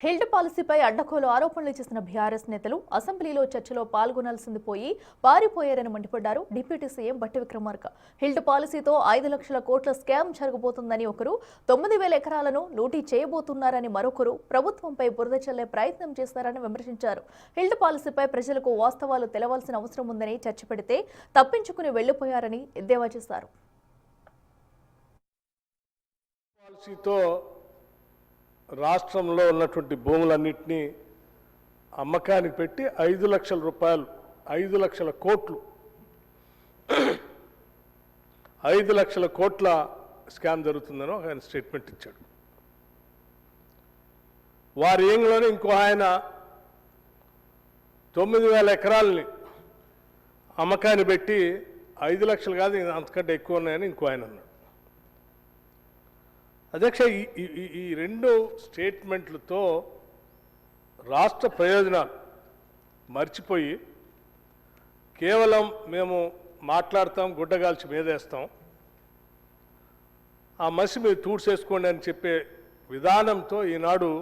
Health పాలసీపై అడ్డగోలు ఆరోపణలు చేసిన బీఆర్ఎస్ నేతలు అసెంబ్లీలో చర్చలో పాల్గొనాల్సింది పోయి పారిపోయారని మండిపడ్డారు డిప్యూటీ సీఎం బట్టి విక్రమార్క. హెల్త్ పాలసీతో 5 లక్షల కోట్ల స్కామ్ జరగబోతుందని ఒకరు, 9,000 ఎకరాలను లూటీ చేయబోతున్నారని మరొకరు ప్రభుత్వంపై బురద చల్లే ప్రయత్నం చేస్తారని విమర్శించారు. హెల్త్ పాలసీపై ప్రజలకు వాస్తవాలు తెలవాల్సిన అవసరం ఉందని చర్చ పెడితే తప్పించుకుని వెళ్లిపోయారని ఎద్దేవా చేశారు. రాష్ట్రంలో ఉన్నటువంటి భూములన్నింటినీ అమ్మకానికి పెట్టి 5 లక్షల రూపాయలు 5 లక్షల కోట్లు 5 లక్షల కోట్ల స్కామ్ జరుగుతుందని ఆయన స్టేట్మెంట్ ఇచ్చాడు. వారి ఏంగ్లోనే ఇంకో ఆయన 9,000 ఎకరాలని అమ్మకాన్ని పెట్టి 5 లక్షలు కాదు అంతకంటే ఎక్కువ ఉన్నాయని ఇంకో ఆయన అన్నాడు. అధ్యక్ష, ఈ రెండు స్టేట్మెంట్లతో రాష్ట్ర ప్రయోజనాలు మర్చిపోయి కేవలం మేము మాట్లాడతాం, గుడ్డగాల్చి మీదేస్తాం, ఆ మసి మీరు తూడ్చేసుకోండి అని చెప్పే విధానంతో ఈనాడు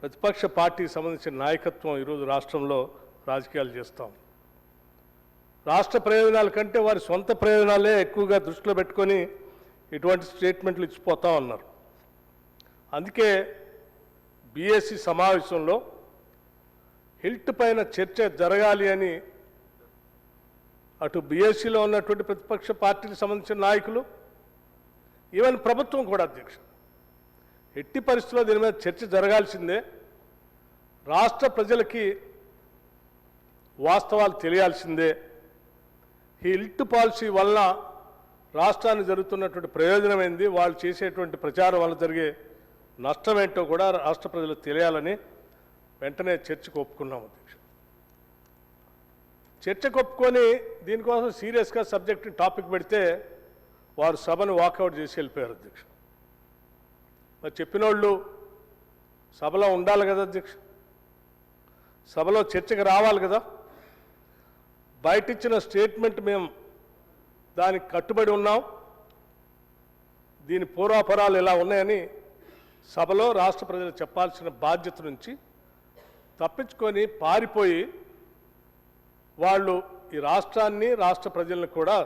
ప్రతిపక్ష పార్టీకి సంబంధించిన నాయకత్వం ఈరోజు రాష్ట్రంలో రాజకీయాలు చేస్తాం. రాష్ట్ర ప్రయోజనాల కంటే వారి సొంత ప్రయోజనాలే ఎక్కువగా దృష్టిలో పెట్టుకొని ఇటువంటి స్టేట్మెంట్లు ఇచ్చిపోతా ఉన్నారు. అందుకే బీఎస్సీ సమావేశంలో హెల్త్ పైన చర్చ జరగాలి అని అటు బీఎస్సీలో ఉన్నటువంటి ప్రతిపక్ష పార్టీకి సంబంధించిన నాయకులు, ఈవెన్ ప్రభుత్వం కూడా అధ్యక్ష, ఎట్టి పరిస్థితుల్లో దీని మీద చర్చ జరగాల్సిందే. రాష్ట్ర ప్రజలకి వాస్తవాలు తెలియాల్సిందే. ఈ హెల్త్ పాలసీ వల్ల రాష్ట్రానికి జరుగుతున్నటువంటి ప్రయోజనం ఏంది, వాళ్ళు చేసేటువంటి ప్రచారం వల్ల జరిగే నష్టం ఏంటో కూడా రాష్ట్ర ప్రజలకు తెలియాలని వెంటనే చర్చకు ఒప్పుకున్నాం అధ్యక్ష. చర్చకు ఒప్పుకొని దీనికోసం సీరియస్గా సబ్జెక్ట్ టాపిక్ పెడితే వారు సభను వాకౌట్ చేసి వెళ్ళిపోయారు అధ్యక్ష. మరి చెప్పిన వాళ్ళు సభలో ఉండాలి కదా అధ్యక్ష, సభలో చర్చకు రావాలి కదా. బయట ఇచ్చిన స్టేట్మెంట్ మేము దానికి కట్టుబడి ఉన్నాం, దీని పూర్వాపరాలు ఎలా ఉన్నాయని సభలో రాష్ట్ర ప్రజలు చెప్పాల్సిన బాధ్యత నుంచి తప్పించుకొని పారిపోయి వాళ్ళు ఈ రాష్ట్రాన్ని, రాష్ట్ర ప్రజలను కూడా